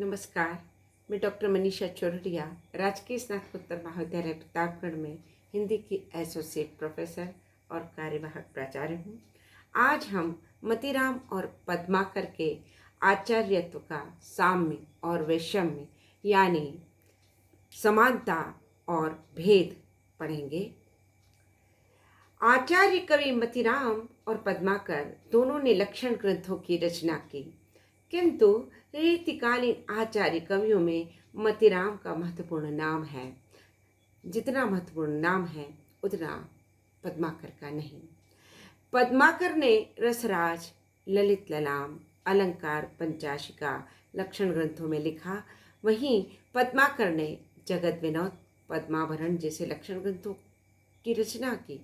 नमस्कार। मैं डॉक्टर मनीषा चौरडिया, राजकीय स्नातकोत्तर महाविद्यालय प्रतापगढ़ में हिंदी की एसोसिएट प्रोफेसर और कार्यवाहक प्राचार्य हूँ। आज हम मतीराम और पद्माकर के आचार्यत्व का साम्य और वैषम्य यानी समानता और भेद पढ़ेंगे। आचार्य कवि मतीराम और पद्माकर दोनों ने लक्षण ग्रंथों की रचना की, किंतु रीतिकालीन आचार्य कवियों में मतीराम का महत्वपूर्ण नाम है। जितना महत्वपूर्ण नाम है उतना पद्माकर का नहीं। पद्माकर ने रसराज, ललित ललाम, अलंकार, पंचाशिका, लक्षण ग्रंथों में लिखा। वहीं पद्माकर ने जगत विनोद, पद्माभरण जैसे लक्षण ग्रंथों की रचना की।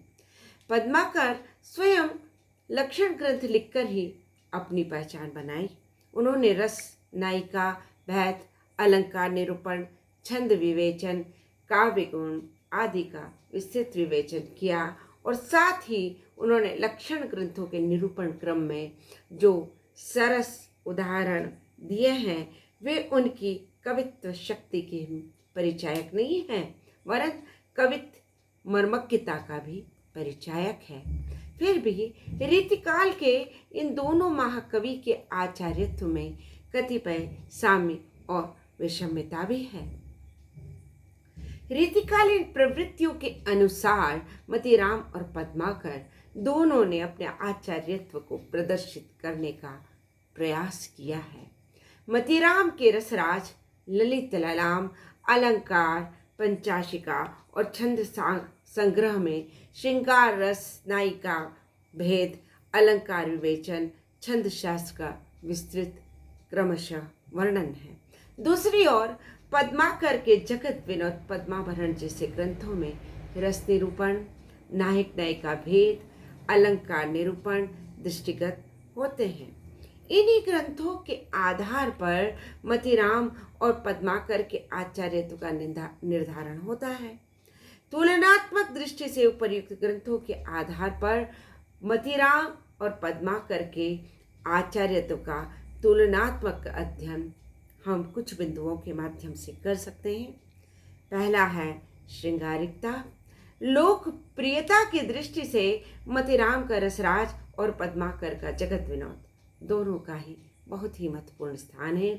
पद्माकर स्वयं लक्षण ग्रंथ लिखकर ही अपनी पहचान बनाई। उन्होंने रस, नायिका, भैद, अलंकार निरूपण, छंद विवेचन, काव्य गुण आदि का विस्तृत विवेचन किया और साथ ही उन्होंने लक्षण ग्रंथों के निरूपण क्रम में जो सरस उदाहरण दिए हैं वे उनकी कवित्व शक्ति के परिचायक नहीं हैं, वरन कवित्व मर्मज्ञता का भी परिचायक है। फिर भी रीतिकाल के इन दोनों महाकवि के आचार्यत्व में कतिपय साम्य और वैषम्यता भी है। रीतिकालीन प्रवृत्तियों के अनुसार मतीराम और पद्माकर दोनों ने अपने आचार्यत्व को प्रदर्शित करने का प्रयास किया है। मतीराम के रसराज, ललित ललाम, अलंकार, पंचाशिका और छंद संग्रह में श्रृंगार रस, नायिका, भेद, अलंकार विवेचन, छंद शास्त्र का विस्तृत क्रमशः वर्णन है। दूसरी ओर पद्माकर के जगत विनोद, पद्माभरण जैसे ग्रंथों में रस निरूपण, नायक नायिका भेद, अलंकार निरूपण दृष्टिगत होते हैं। इन्हीं ग्रंथों के आधार पर मतीराम और पद्माकर के आचार्यत्व का निर्धारण होता है। तुलनात्मक दृष्टि से उपर्युक्त ग्रंथों के आधार पर मतीराम और पद्माकर के आचार्यत्व का तुलनात्मक अध्ययन हम कुछ बिंदुओं के माध्यम से कर सकते हैं। पहला है श्रृंगारिकता। लोकप्रियता की दृष्टि से मतीराम का रसराज और पद्माकर का जगत विनोद दोनों का ही बहुत ही महत्वपूर्ण स्थान है।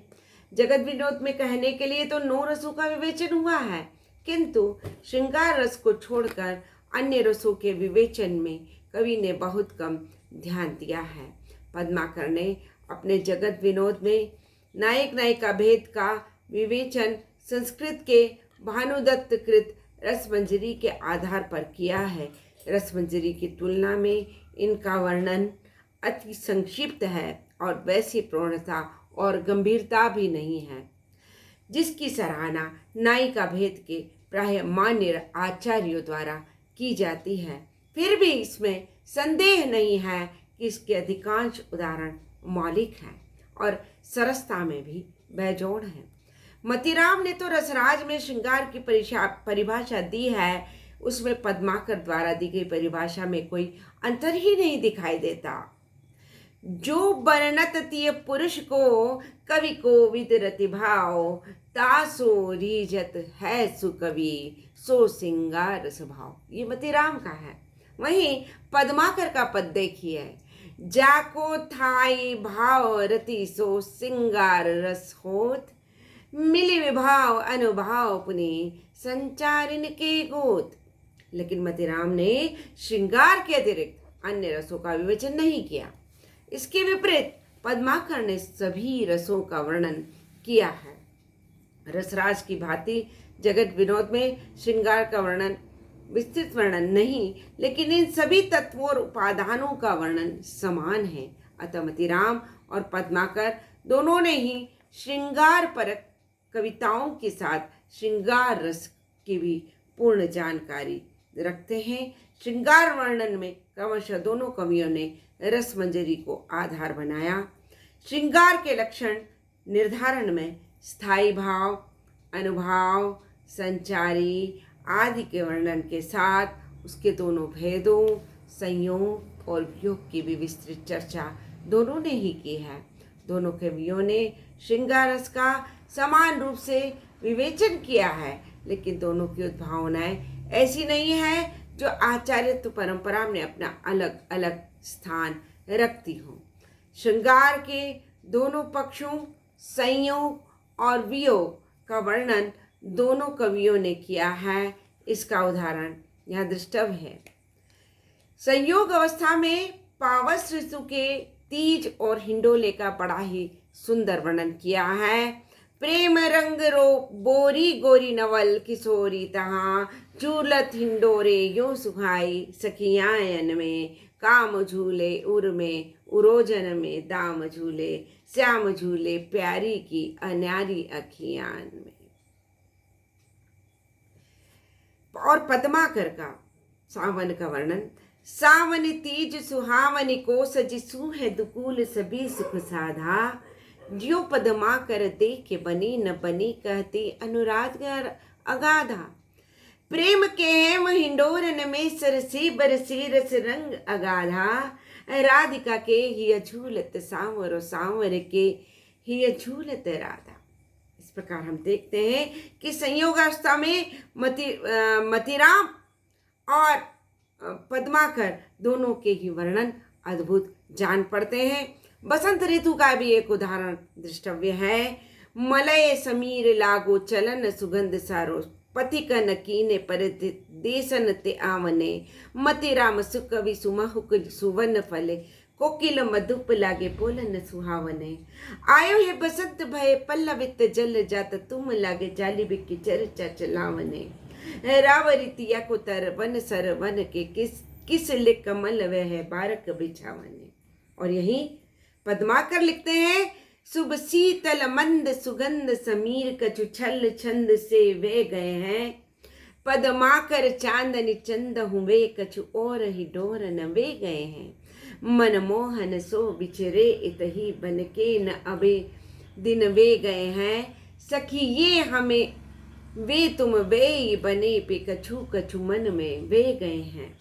जगत विनोद में कहने के लिए तो 9 रसों का विवेचन हुआ है, किंतु श्रृंगार रस को छोड़कर अन्य रसों के विवेचन में कवि ने बहुत कम ध्यान दिया है। पद्माकर ने अपने जगत विनोद में नायक नायिका भेद का विवेचन संस्कृत के भानुदत्त कृत रसमंजरी के आधार पर किया है। रसमंजरी की तुलना में इनका वर्णन अति संक्षिप्त है और वैसी प्रौढ़ता और गंभीरता भी नहीं है जिसकी सराहना नायिका भेद के प्राय मान्य आचार्यों द्वारा की जाती है। फिर भी इसमें संदेह नहीं है कि इसके अधिकांश उदाहरण मौलिक हैं और सरसता में भी बेजोड़ हैं। मतीराम ने तो रसराज में श्रृंगार की परिभाषा दी है, उसमें पद्माकर द्वारा दी गई परिभाषा में कोई अंतर ही नहीं दिखाई देता। जो बरनत तिय पुरुष को कवि को विद रति भाव, तासो रीजत है सुकवि सो सिंगार स्वभाव। ये मतीराम का है। वहीं पद्माकर का पद देखिए, जाको थाई भाव रति सो सिंगार रस होत, मिली विभाव अनुभाव पुनि संचारिन के गोत। लेकिन मतीराम ने श्रृंगार के अतिरिक्त अन्य रसों का विवेचन नहीं किया। इसके विपरीत पद्माकर ने सभी रसों का वर्णन किया है। रसराज की भांति जगत विनोद में श्रृंगार का वर्णन विस्तृत वर्णन नहीं, लेकिन इन सभी तत्वों और उपादानों का वर्णन समान है। अतः मतीराम और पद्माकर दोनों ने ही श्रृंगार परक कविताओं के साथ श्रृंगार रस की भी पूर्ण जानकारी रखते हैं। श्रृंगार वर्णन में क्रमशः दोनों कवियों ने रसमंजरी को आधार बनाया। श्रृंगार के लक्षण निर्धारण में स्थायी भाव, अनुभाव, संचारी आदि के वर्णन के साथ उसके दोनों भेदों, संयोग और वियोग की भी विस्तृत चर्चा दोनों ने ही की है। दोनों कवियों ने श्रृंगार रस का समान रूप से विवेचन किया है, लेकिन दोनों की उद्भावनाएं ऐसी नहीं है जो आचार्यत्व परंपरा में अपना अलग अलग स्थान रखती हो। श्रृंगार के दोनों पक्षों, संयोग और वियोग का वर्णन दोनों कवियों ने किया है। इसका उदाहरण यहाँ दृष्टव्य है। संयोग अवस्था में पावस ऋतु के तीज और हिंडोले का बड़ा ही सुंदर वर्णन किया है। प्रेम रंग रो बोरी गोरी नवल किशोरी तहाँ, झूलत हिंडोरे यो सुहाई सखियायन में, काम झूले उर में उरोजन में, दाम झूले श्याम झूले प्यारी की अनारी अखियान में। और पद्माकर का सावन का वर्णन। सावन तीज सुहावनी को सजी सूह दुकूल सभी सुख साधा, ज्यो पद्माकर देख बनी न बनी कहती अनुराग अगाधा। प्रेम के हेम हिंडोरन में सरसी बरसी रस रंग अगाधा, राधिका के ही झूलत सांवर सांवर के ही झूलत राधा। इस प्रकार हम देखते हैं कि संयोगावस्था में मतिराम और पद्माकर दोनों के ही वर्णन अद्भुत जान पड़ते हैं। बसंत ऋतु का भी एक उदाहरण दृष्टव्य है। मलय समीर लागो चलन सुगंध सारो, पथिकन कीने पर देसन ते आवने, मतिराम सुकवि सुमहुक सुवन फले, कोकिल मधुप लागे बोलन सुहावने। आयो है बसंत भय पल्लवित जल जात, तुम लागे जाली बिकी चर्चा चलावने। रावरितिया को तर वन सर वन के किस ले कमल वह बारक बिछावने। और यही पद्माकर लिखते हैं, शुभ शीतल मंद सुगंध समीर कछु छल छंद से वे गए हैं, पद्माकर चांदनी चंद हुए कछु और ही डोर न वे गए हैं। मनमोहन सो बिछरे इतही बन के न अबे दिन वे गए हैं, सखी ये हमें वे तुम वे बने पे कछु कछु मन में वे गए हैं।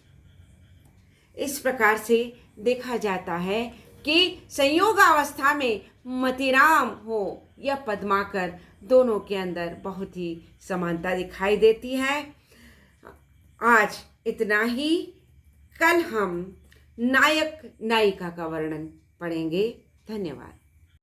इस प्रकार से देखा जाता है कि संयोगावस्था में मतिराम हो या पद्माकर, दोनों के अंदर बहुत ही समानता दिखाई देती है। आज इतना ही। कल हम नायक नायिका का वर्णन पढ़ेंगे। धन्यवाद।